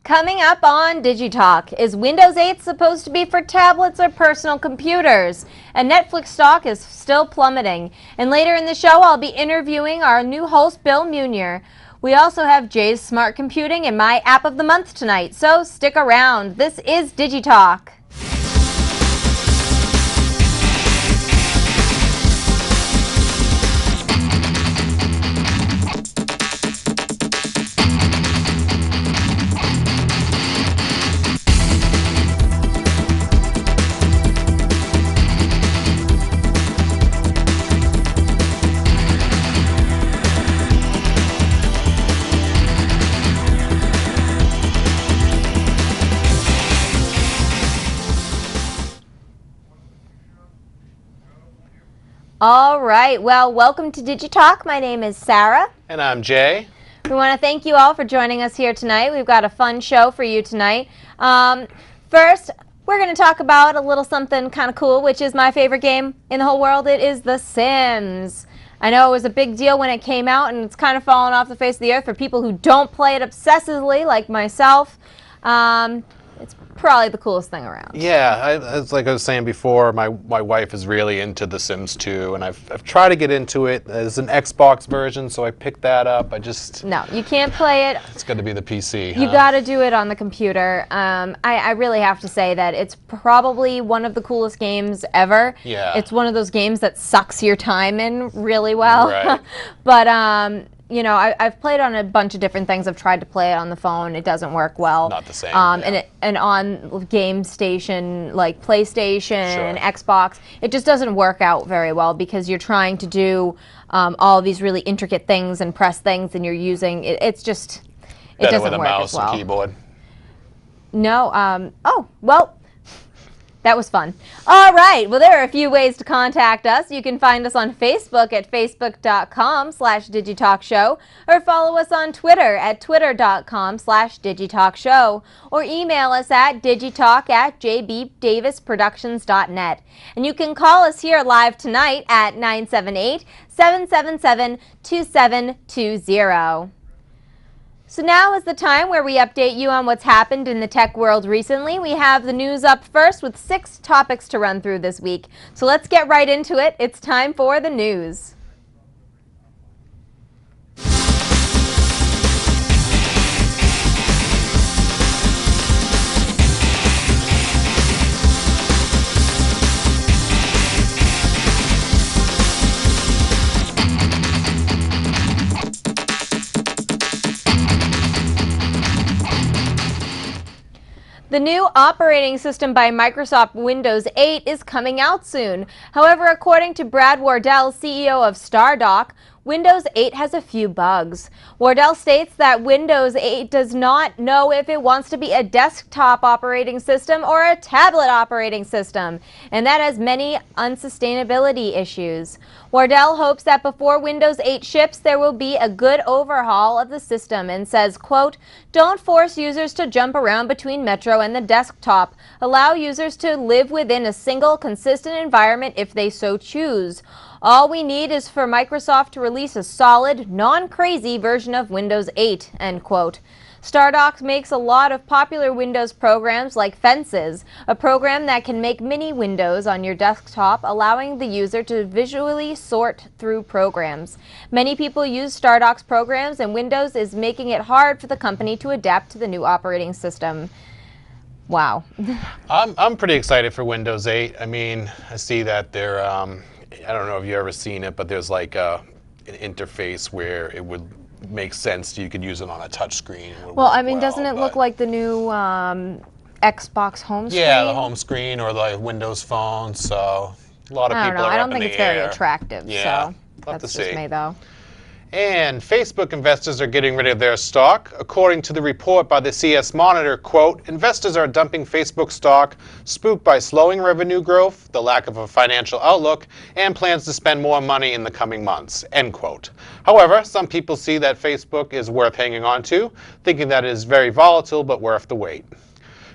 Coming up on DigiTalk, is Windows 8 supposed to be for tablets or personal computers? And Netflix stock is still plummeting. And later in the show, I'll be interviewing our new host, Bill Meunier. We also have Jay's Smart Computing and my App of the Month tonight, so stick around. This is DigiTalk. All right, well, welcome to DigiTalk. My name is Sarah. And I'm Jay. We want to thank you all for joining us here tonight. We've got a fun show for you tonight. First, we're going to talk about a little something kind of cool, which is my favorite game in the whole world. It is The Sims. I know it was a big deal when it came out, and it's kind of fallen off the face of the earth for people who don't play it obsessively, like myself. It's probably the coolest thing around. Yeah, it's like I was saying before, my wife is really into The Sims 2, and I've tried to get into it. There's an Xbox version, so I picked that up. No, you can't play it. It's going to be the PC. You got to do it on the computer. I really have to say that it's probably one of the coolest games ever. Yeah. It's one of those games that sucks your time in really well. Right. But you know, I've played on a bunch of different things. I've tried to play it on the phone. It doesn't work well. Not the same. Yeah. And on Game Station, like PlayStation, Xbox, it just doesn't work out very well because you're trying to do all these really intricate things and press things, and you're using it. It's just it doesn't work as well. Better with a mouse and keyboard. No. Oh well. That was fun. All right. Well, there are a few ways to contact us. You can find us on Facebook at facebook.com/DigitalkShow, or follow us on Twitter at twitter.com/DigitalkShow, or email us at digitalk@jbdavisproductions.net. And you can call us here live tonight at 978-777-2720. So now is the time where we update you on what's happened in the tech world recently. We have the news up first with 6 topics to run through this week. So let's get right into it. It's time for the news. The new operating system by Microsoft, Windows 8, is coming out soon. However, according to Brad Wardell, CEO of StarDock, Windows 8 has a few bugs. Wardell states that Windows 8 does not know if it wants to be a desktop operating system or a tablet operating system, and that has many unsustainability issues. Wardell hopes that before Windows 8 ships, there will be a good overhaul of the system and says, quote, "Don't force users to jump around between Metro and the desktop. Allow users to live within a single, consistent environment if they so choose. All we need is for Microsoft to release a solid, non-crazy version of Windows 8, end quote. StarDock makes a lot of popular Windows programs like Fences, a program that can make mini windows on your desktop, allowing the user to visually sort through programs. Many people use StarDock's programs, and Windows is making it hard for the company to adapt to the new operating system. Wow. I'm pretty excited for Windows 8. I mean, I see that they're I don't know if you've ever seen it, but there's like an interface where it would make sense. You could use it on a touch screen. Well, I mean, doesn't it look like the new Xbox home screen? Yeah, the home screen or the Windows Phone. So a lot of people are up in the air. I don't think it's very attractive. Yeah, so that's just me, though. And Facebook investors are getting rid of their stock. According to the report by the CS Monitor, quote, investors are dumping Facebook stock, spooked by slowing revenue growth, the lack of a financial outlook, and plans to spend more money in the coming months, end quote. However, some people see that Facebook is worth hanging on to, thinking that it is very volatile but worth the wait.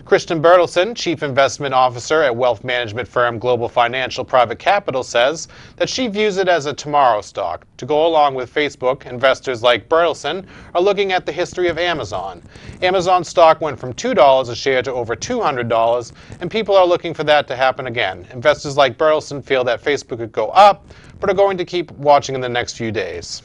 Kristen Bertelsen, Chief Investment Officer at wealth management firm Global Financial Private Capital, says that she views it as a tomorrow stock. To go along with Facebook, investors like Bertelsen are looking at the history of Amazon. Amazon stock went from $2 a share to over $200, and people are looking for that to happen again. Investors like Bertelsen feel that Facebook could go up, but are going to keep watching in the next few days.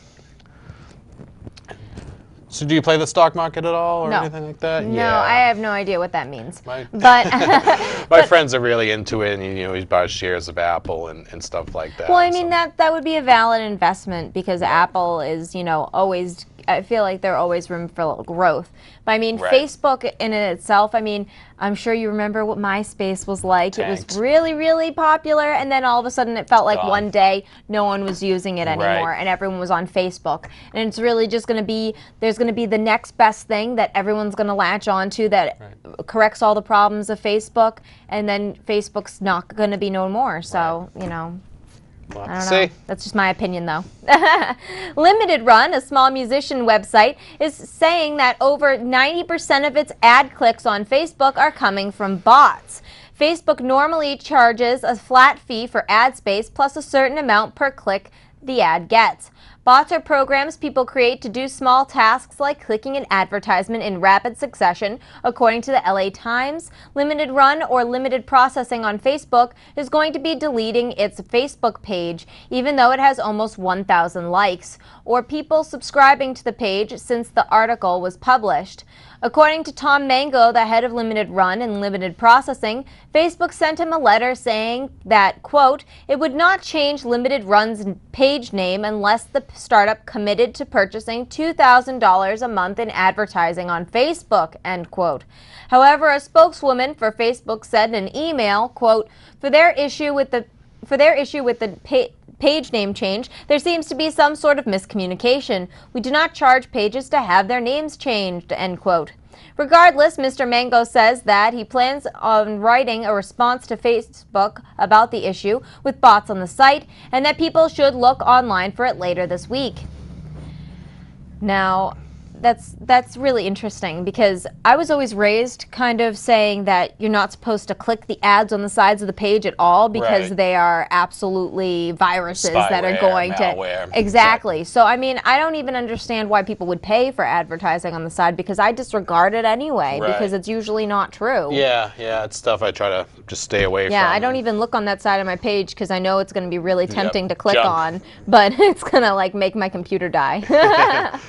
So do you play the stock market at all or anything like that? No, yeah. I have no idea what that means. My But friends are really into it, and he buys shares of Apple and stuff like that. well, I mean that would be a valid investment because Apple is, always. I feel like there's always room for growth. But I mean, Facebook in itself, I mean, I'm sure you remember what MySpace was like. Tanked. It was really, really popular, and then all of a sudden it felt like one day no one was using it anymore, and everyone was on Facebook. And it's really just going to be, there's going to be the next best thing that everyone's going to latch onto that corrects all the problems of Facebook, and then Facebook's not going to be no more. So, We'll I don't know. That's just my opinion, though. Limited Run, a small musician website, is saying that over 90% of its ad clicks on Facebook are coming from bots. Facebook normally charges a flat fee for ad space plus a certain amount per click the ad gets. Bots are programs people create to do small tasks like clicking an advertisement in rapid succession. According to the LA Times, Limited Run or Limited Processing on Facebook is going to be deleting its Facebook page, even though it has almost 1,000 likes, or people subscribing to the page since the article was published. According to Tom Mango, the head of Limited Run and Limited Processing, Facebook sent him a letter saying that, quote, it would not change Limited Run's page name unless the startup committed to purchasing $2,000 a month in advertising on Facebook, end quote. However, a spokeswoman for Facebook said in an email, quote, for their issue with the page name change, there seems to be some sort of miscommunication. We do not charge pages to have their names changed, end quote. Regardless, Mr. Mango says that he plans on writing a response to Facebook about the issue with bots on the site and that people should look online for it later this week. Now, that's really interesting because I was always raised kind of saying that you're not supposed to click the ads on the sides of the page at all because they are absolutely viruses that are going malware. to exactly. So I mean, I don't even understand why people would pay for advertising on the side because I disregard it anyway because it's usually not true. Yeah, it's stuff I try to just stay away from. Yeah, I don't even look on that side of my page because I know it's going to be really tempting to click on, but it's going to like make my computer die.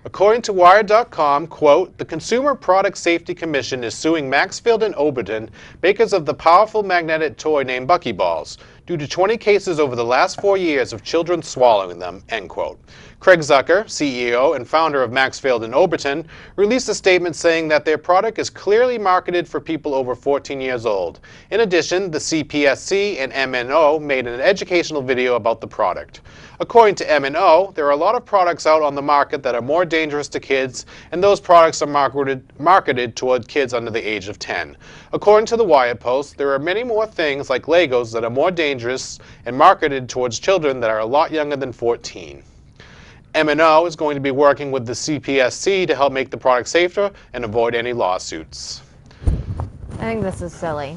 According to Wired.com, quote, the Consumer Product Safety Commission is suing Maxfield and Overton, makers of the powerful magnetic toy named Buckyballs, due to 20 cases over the last 4 years of children swallowing them, end quote. Craig Zucker, CEO and founder of Maxfield and Overton, released a statement saying that their product is clearly marketed for people over 14 years old. In addition, the CPSC and MNO made an educational video about the product. According to MNO, there are a lot of products out on the market that are more dangerous to kids, and those products are marketed toward kids under the age of 10. According to the Wired Post, there are many more things like Legos that are more dangerous and marketed towards children that are a lot younger than 14. MNO is going to be working with the CPSC to help make the product safer and avoid any lawsuits. I think this is silly.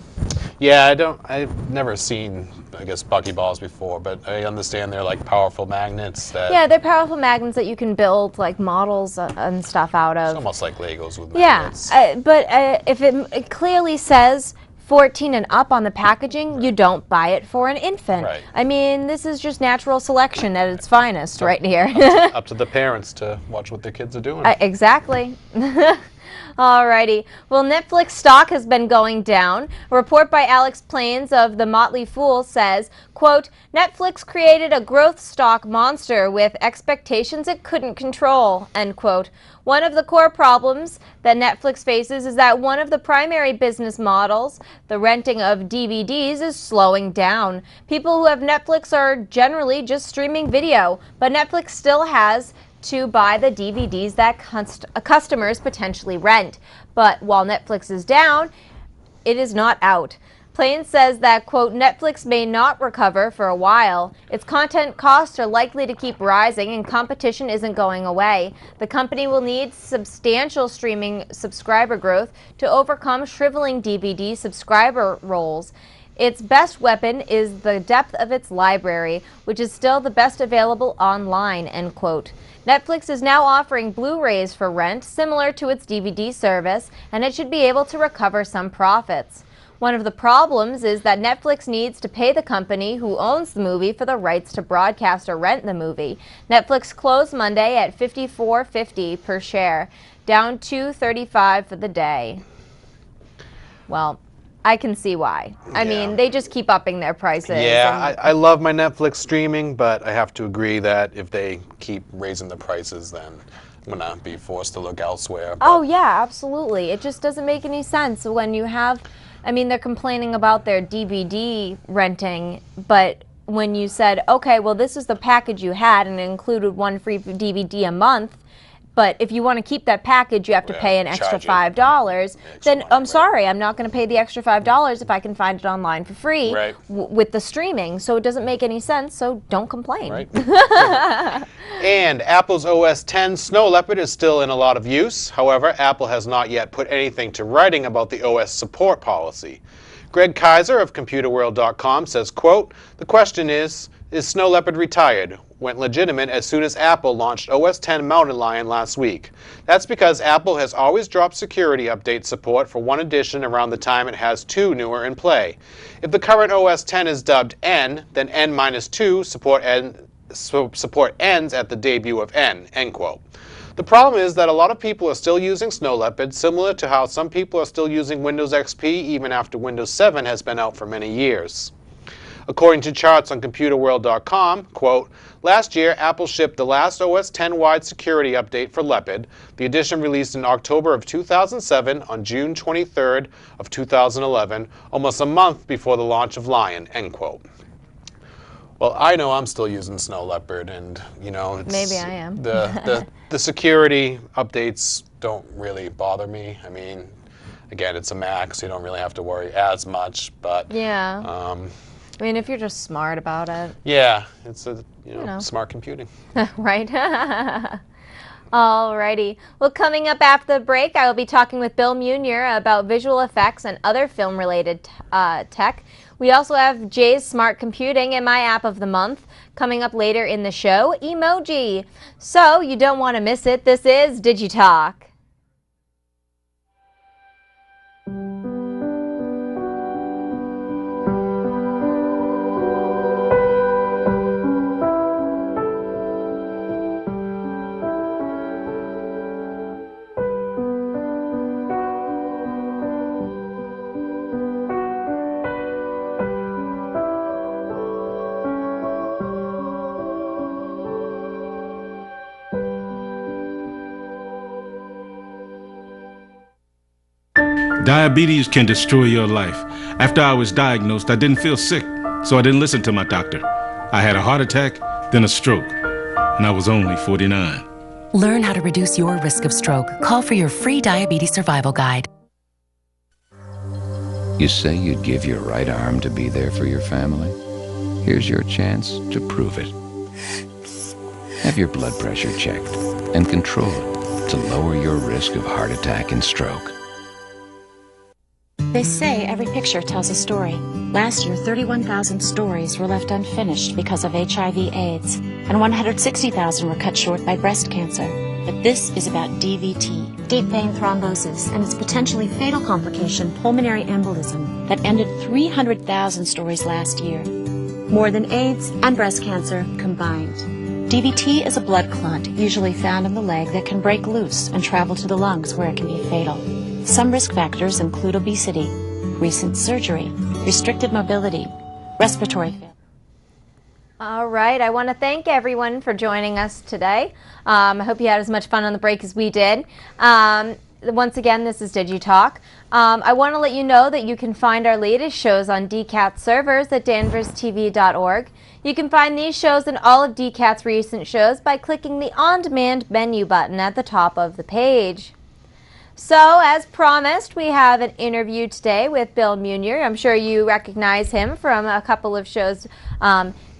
Yeah, I've never seen, I guess, Buckyballs before, but I understand they're like powerful magnets that... Yeah, they're powerful magnets that you can build like models and stuff out of. It's almost like Legos with magnets. Yeah, but if it clearly says 14 and up on the packaging, you don't buy it for an infant. Right. I mean, this is just natural selection at its finest right here. Up to the parents to watch what their kids are doing. Exactly. Alrighty. Well, Netflix stock has been going down. A report by Alex Plains of The Motley Fool says, quote, Netflix created a growth stock monster with expectations it couldn't control, end quote. One of the core problems that Netflix faces is that one of the primary business models, the renting of DVDs, is slowing down. People who have Netflix are generally just streaming video, but Netflix still has to buy the DVDs that customers potentially rent. But while Netflix is down, it is not out. Plains says that, quote, Netflix may not recover for a while. Its content costs are likely to keep rising and competition isn't going away. The company will need substantial streaming subscriber growth to overcome shriveling DVD subscriber rolls. Its best weapon is the depth of its library, which is still the best available online, end quote. Netflix is now offering Blu-rays for rent, similar to its DVD service, and it should be able to recover some profits. One of the problems is that Netflix needs to pay the company who owns the movie for the rights to broadcast or rent the movie. Netflix closed Monday at $54.50 per share, down $2.35 for the day. Well, I can see why. I mean, they just keep upping their prices. Yeah, I love my Netflix streaming, but I have to agree that if they keep raising the prices, then I'm going to be forced to look elsewhere. Oh, yeah, absolutely. It just doesn't make any sense when you have, I mean, they're complaining about their DVD renting, but when you said, okay, well, this is the package you had and it included one free DVD a month, but if you want to keep that package, you have to pay an extra $5. Then I'm sorry, I'm not going to pay the extra $5 if I can find it online for free with the streaming. So it doesn't make any sense, so don't complain. Right. And Apple's OS X Snow Leopard is still in a lot of use. However, Apple has not yet put anything to writing about the OS support policy. Greg Kaiser of ComputerWorld.com says, quote, the question is Snow Leopard retired? Went legitimate as soon as Apple launched OS X Mountain Lion last week. That's because Apple has always dropped security update support for one edition around the time it has two newer in play. If the current OS X is dubbed N, then N-2 support ends at the debut of N, end quote. The problem is that a lot of people are still using Snow Leopard, similar to how some people are still using Windows XP even after Windows 7 has been out for many years. According to charts on ComputerWorld.com, quote, last year Apple shipped the last OS X-wide security update for Leopard, the edition released in October of 2007 on June 23rd of 2011, almost a month before the launch of Lion, end quote. Well, I know I'm still using Snow Leopard, and you know, it's, maybe I am. The security updates don't really bother me. I mean, again, it's a Mac, so you don't really have to worry as much. But yeah, I mean, if you're just smart about it. Yeah, it's a smart computing. Right. Alrighty. Well, coming up after the break, I will be talking with Bill Meunier about visual effects and other film-related tech. We also have Jay's Smart Computing and my app of the month coming up later in the show, Emoji. So you don't want to miss it. This is DigiTalk. Diabetes can destroy your life. After I was diagnosed, I didn't feel sick, so I didn't listen to my doctor. I had a heart attack, then a stroke, and I was only 49. Learn how to reduce your risk of stroke. Call for your free diabetes survival guide. You say you'd give your right arm to be there for your family? Here's your chance to prove it. Have your blood pressure checked and control it to lower your risk of heart attack and stroke. They say every picture tells a story. Last year, 31,000 stories were left unfinished because of HIV/AIDS, and 160,000 were cut short by breast cancer. But this is about DVT, deep vein thrombosis, and its potentially fatal complication, pulmonary embolism, that ended 300,000 stories last year. More than AIDS and breast cancer combined. DVT is a blood clot, usually found in the leg, that can break loose and travel to the lungs where it can be fatal. Some risk factors include obesity, recent surgery, restricted mobility, respiratory failure. All right, I want to thank everyone for joining us today. I hope you had as much fun on the break as we did. Once again, this is DigiTalk. I want to let you know that you can find our latest shows on DCAT servers at danverstv.org. You can find these shows and all of DCAT's recent shows by clicking the On Demand menu button at the top of the page. So, as promised, we have an interview today with Bill Meunier. I'm sure you recognize him from a couple of shows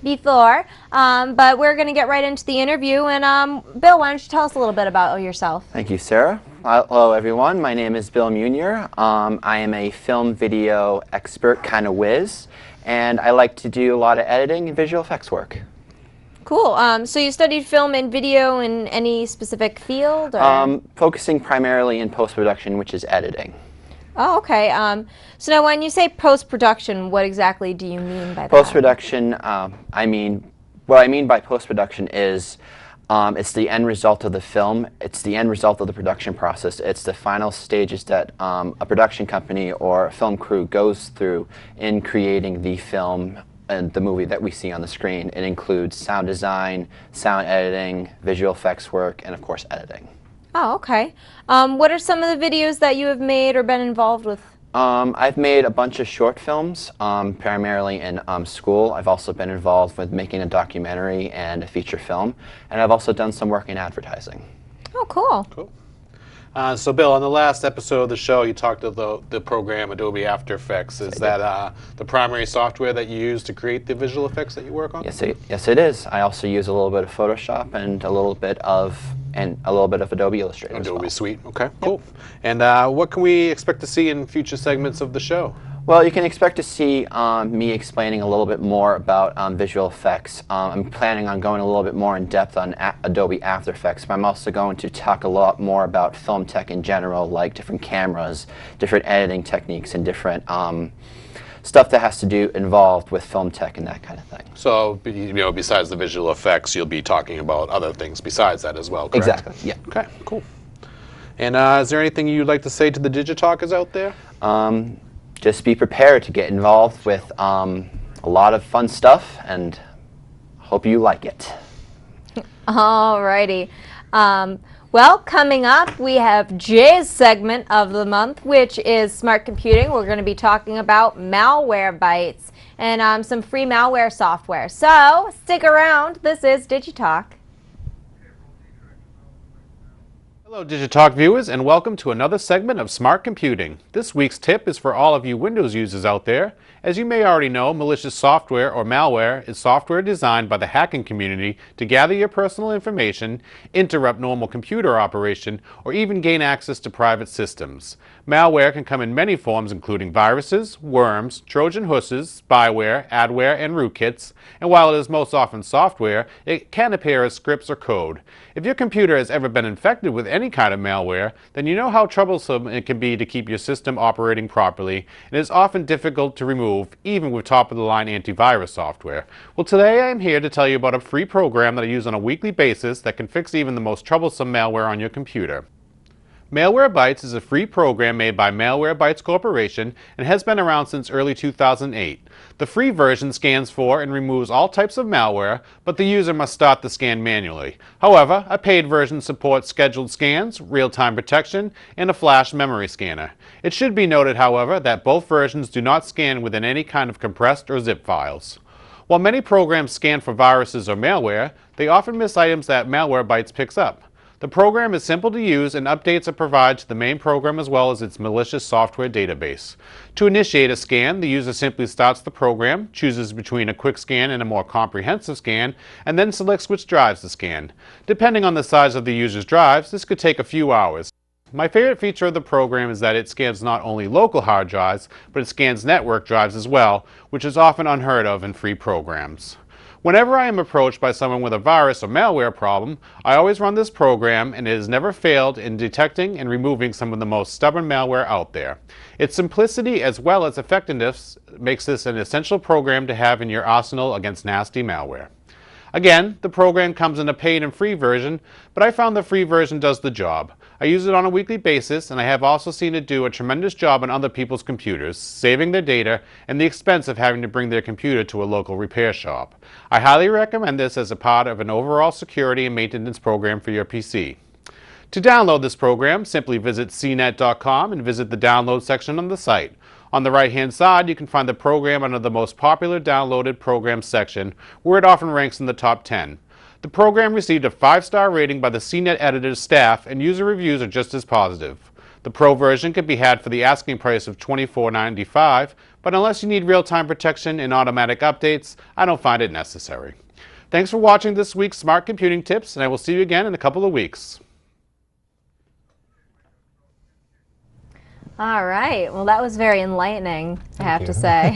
before, but we're going to get right into the interview. And Bill, why don't you tell us a little bit about yourself? Thank you, Sarah. Hello, everyone. My name is Bill Meunier. I am a film video expert, kind of whiz, and I like to do a lot of editing and visual effects work. Cool. So you studied film and video in any specific field? Or? Focusing primarily in post-production, which is editing. Oh, okay. So now when you say post-production, what exactly do you mean by that? Post-production, what I mean by post-production is it's the end result of the film. It's the end result of the production process. It's the final stages that a production company or a film crew goes through in creating the film and the movie that we see on the screen. It includes sound design, sound editing, visual effects work, and of course editing. Oh, okay. What are some of the videos that you have made or been involved with? I've made a bunch of short films, primarily in school. I've also been involved with making a documentary and a feature film, and I've also done some work in advertising. Oh, cool. Cool. So Bill, on the last episode of the show, you talked about the program Adobe After Effects. Is that the primary software that you use to create the visual effects that you work on? Yes, it is. I also use a little bit of Photoshop and a little bit of Adobe Illustrator. Adobe Suite. Okay, cool. And what can we expect to see in future segments of the show? Well, you can expect to see me explaining a little bit more about visual effects. I'm planning on going a little bit more in depth on Adobe After Effects, but I'm also going to talk a lot more about film tech in general, like different cameras, different editing techniques, and different stuff that has to do involved with film tech and that kind of thing. So, besides the visual effects, you'll be talking about other things besides that as well, correct? Exactly, yeah. Okay, cool. And is there anything you'd like to say to the DIGITALKers out there? Just be prepared to get involved with a lot of fun stuff, and hope you like it. Alrighty. Well, coming up, we have Jay's segment of the month, which is smart computing. We're going to be talking about Malwarebytes and some free malware software. So stick around. This is DigiTalk. Hello DigiTalk viewers, and welcome to another segment of Smart Computing. This week's tip is for all of you Windows users out there. As you may already know, malicious software or malware is software designed by the hacking community to gather your personal information, interrupt normal computer operation, or even gain access to private systems. Malware can come in many forms, including viruses, worms, Trojan horses, spyware, adware, and rootkits, and while it is most often software, it can appear as scripts or code. If your computer has ever been infected with any kind of malware, then you know how troublesome it can be to keep your system operating properly, and it is often difficult to remove, even with top-of-the-line antivirus software. Well, today I am here to tell you about a free program that I use on a weekly basis that can fix even the most troublesome malware on your computer. Malwarebytes is a free program made by Malwarebytes Corporation and has been around since early 2008. The free version scans for and removes all types of malware, but the user must start the scan manually. However, a paid version supports scheduled scans, real-time protection, and a flash memory scanner. It should be noted, however, that both versions do not scan within any kind of compressed or zip files. While many programs scan for viruses or malware, they often miss items that Malwarebytes picks up. The program is simple to use, and updates are provided to the main program as well as its malicious software database. To initiate a scan, the user simply starts the program, chooses between a quick scan and a more comprehensive scan, and then selects which drives to scan. Depending on the size of the user's drives, this could take a few hours. My favorite feature of the program is that it scans not only local hard drives, but it scans network drives as well, which is often unheard of in free programs. Whenever I am approached by someone with a virus or malware problem, I always run this program, and it has never failed in detecting and removing some of the most stubborn malware out there. Its simplicity as well as effectiveness makes this an essential program to have in your arsenal against nasty malware. Again, the program comes in a paid and free version, but I found the free version does the job. I use it on a weekly basis, and I have also seen it do a tremendous job on other people's computers, saving their data and the expense of having to bring their computer to a local repair shop. I highly recommend this as a part of an overall security and maintenance program for your PC. To download this program, simply visit cnet.com and visit the download section on the site. On the right-hand side, you can find the program under the most popular downloaded programs section, where it often ranks in the top 10. The program received a 5-star rating by the CNET editor's staff, and user reviews are just as positive. The Pro version can be had for the asking price of $24.95, but unless you need real-time protection and automatic updates, I don't find it necessary. Thanks for watching this week's Smart Computing Tips, and I will see you again in a couple of weeks. All right. Well, that was very enlightening, I have to say.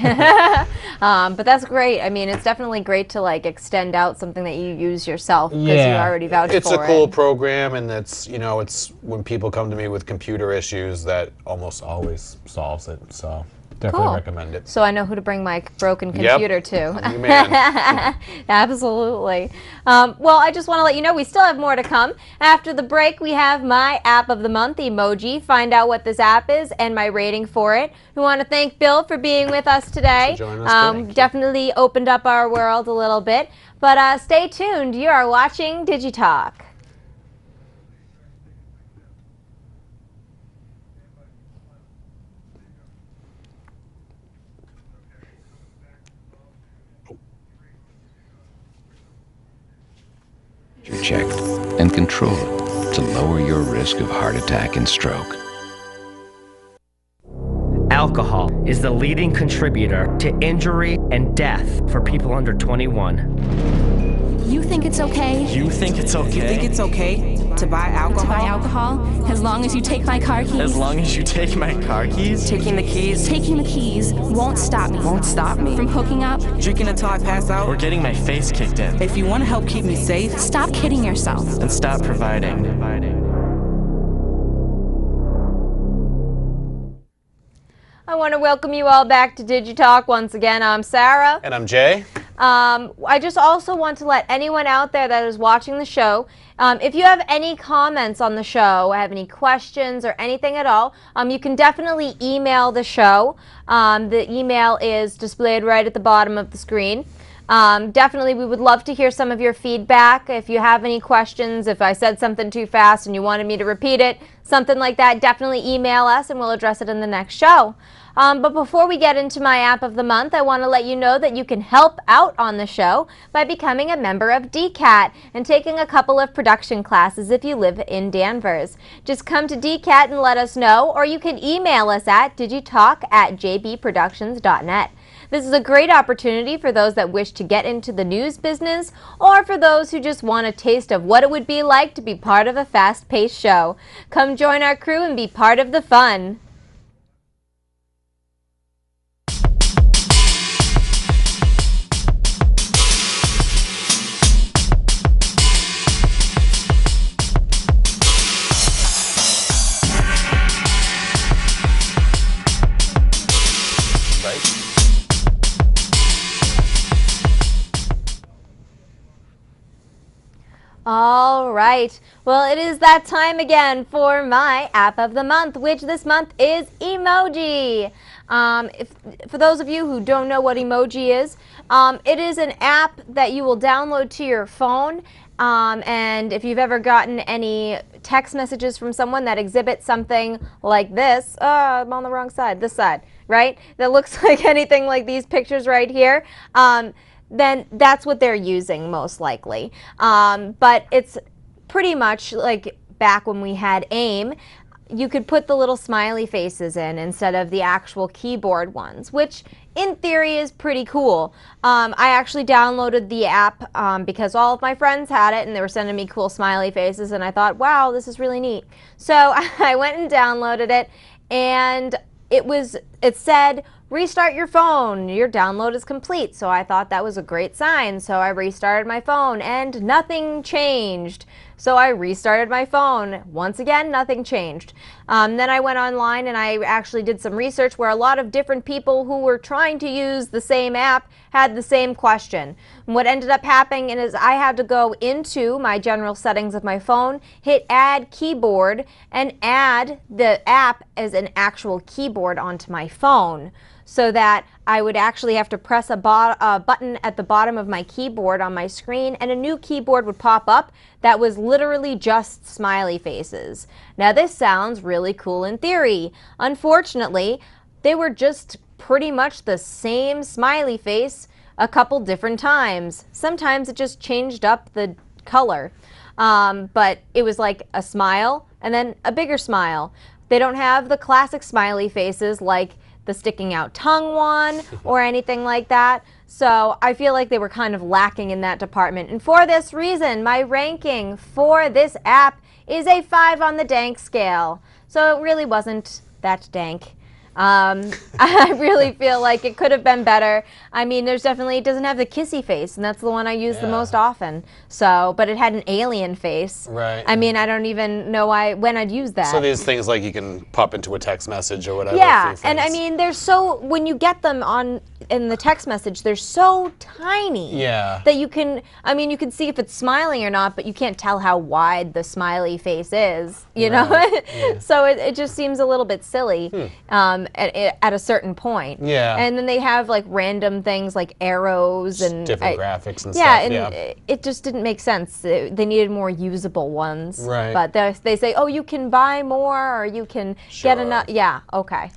But that's great. I mean, it's definitely great to like extend out something that you use yourself because you already vouched for it. It's a cool program, and it's, you know, it's when people come to me with computer issues that almost always solves it. So definitely recommend it. So I know who to bring my broken computer to. You man. Absolutely. Well, I just want to let you know we still have more to come. After the break, we have my app of the month, Emoji. Find out what this app is and my rating for it. We want to thank Bill for being with us today. Definitely opened up our world a little bit. But stay tuned. You are watching DigiTalk. Checked and control it to lower your risk of heart attack and stroke. Alcohol is the leading contributor to injury and death for people under 21. You think it's okay? You think it's okay? You think it's okay to buy alcohol? To buy alcohol? As long as you take my car keys? As long as you take my car keys? Taking the keys? Taking the keys won't stop me. Won't stop me. From hooking up? Drinking until I pass out? Or getting my face kicked in? If you want to help keep me safe, stop kidding yourself. And stop providing. I want to welcome you all back to DigiTalk. Once again, I'm Sarah. And I'm Jay. I just also want to let anyone out there that is watching the show, if you have any comments on the show, have any questions or anything at all, you can definitely email the show. The email is displayed right at the bottom of the screen. Definitely, we would love to hear some of your feedback. If you have any questions, if I said something too fast and you wanted me to repeat it, something like that, definitely email us and we'll address it in the next show. But before we get into my app of the month, I want to let you know that you can help out on the show by becoming a member of DCAT and taking a couple of production classes if you live in Danvers. Just come to DCAT and let us know, or you can email us at digitalk@jbproductions.net. This is a great opportunity for those that wish to get into the news business or for those who just want a taste of what it would be like to be part of a fast-paced show. Come join our crew and be part of the fun. All right. Well, it is that time again for my app of the month, which this month is Emoji. For those of you who don't know what Emoji is, it is an app that you will download to your phone. And if you've ever gotten any text messages from someone that exhibit something like this, I'm on the wrong side, this side, right? That looks like anything like these pictures right here. Then that's what they're using most likely. But it's pretty much like back when we had AIM. You could put the little smiley faces in instead of the actual keyboard ones, which in theory is pretty cool. I actually downloaded the app because all of my friends had it and they were sending me cool smiley faces, and I thought, wow, this is really neat. So I went and downloaded it, and it said, restart your phone, your download is complete. So I thought that was a great sign. So I restarted my phone and nothing changed. So I restarted my phone. Once again, nothing changed. Then I went online and I actually did some research where a lot of different people who were trying to use the same app had the same question. And what ended up happening is I had to go into my general settings of my phone, hit add keyboard, and add the app as an actual keyboard onto my phone, so that I would actually have to press a button at the bottom of my keyboard on my screen, and a new keyboard would pop up that was literally just smiley faces. Now this sounds really cool in theory. Unfortunately, they were just pretty much the same smiley face a couple different times. Sometimes it just changed up the color. But it was like a smile and then a bigger smile. They don't have the classic smiley faces like the sticking out tongue one or anything like that. So I feel like they were kind of lacking in that department. And for this reason, my ranking for this app is a 5 on the dank scale. So it really wasn't that dank. I really feel like it could have been better. I mean, there's definitely, it doesn't have the kissy face, and that's the one I use the most often. So, but it had an alien face. Right. I mean, I don't even know when I'd use that. So these things like you can pop into a text message or whatever. Yeah, and I mean, they're so, when you get them in the text message, they're so tiny. Yeah. That you can, I mean, you can see if it's smiling or not, but you can't tell how wide the smiley face is, you know? Yeah. So it just seems a little bit silly. At a certain point. Yeah. And then they have like random things like arrows and different graphics and stuff. And yeah, and it just didn't make sense. They needed more usable ones. Right. But they say, oh, you can buy more or you can get enough. Yeah, okay.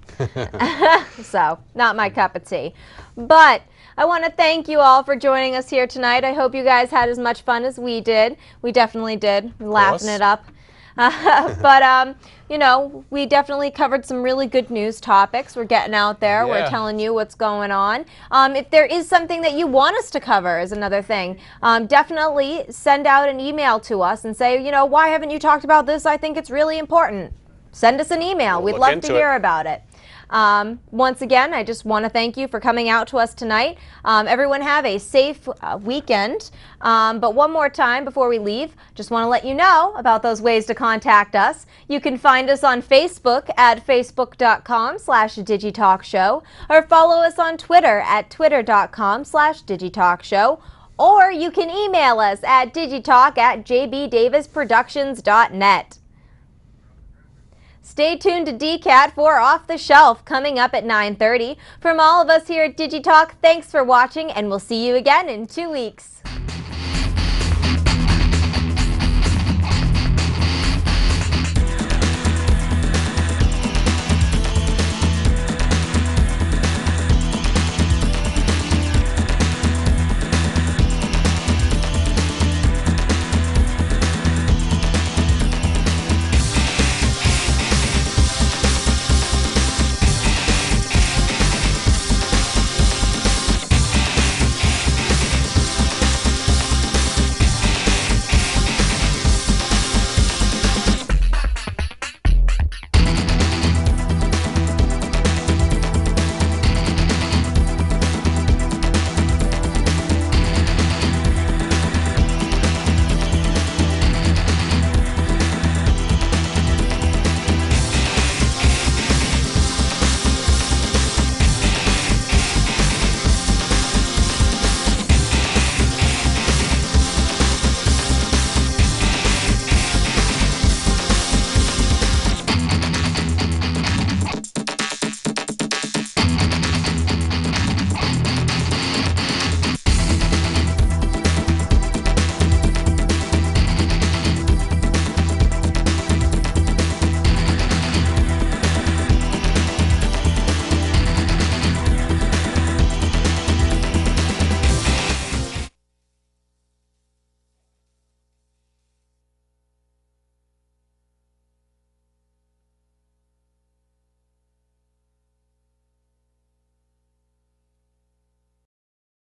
So, not my cup of tea. But I want to thank you all for joining us here tonight. I hope you guys had as much fun as we did. We definitely did, laughing it up. But, you know, we definitely covered some really good news topics. We're getting out there. Yeah. We're telling you what's going on. If there is something that you want us to cover is another thing, definitely send out an email to us and say, you know, why haven't you talked about this? I think it's really important. Send us an email. We'd love to hear about it. Once again, I just want to thank you for coming out to us tonight. Everyone have a safe weekend. But one more time before we leave, just want to let you know about those ways to contact us. You can find us on Facebook at facebook.com/DigitalkShow or follow us on Twitter at twitter.com/DigitalkShow. Or you can email us at digitalk@jbdavisproductions.net. Stay tuned to DCAT for Off the Shelf coming up at 9:30. From all of us here at DigiTalk, thanks for watching, and we'll see you again in 2 weeks.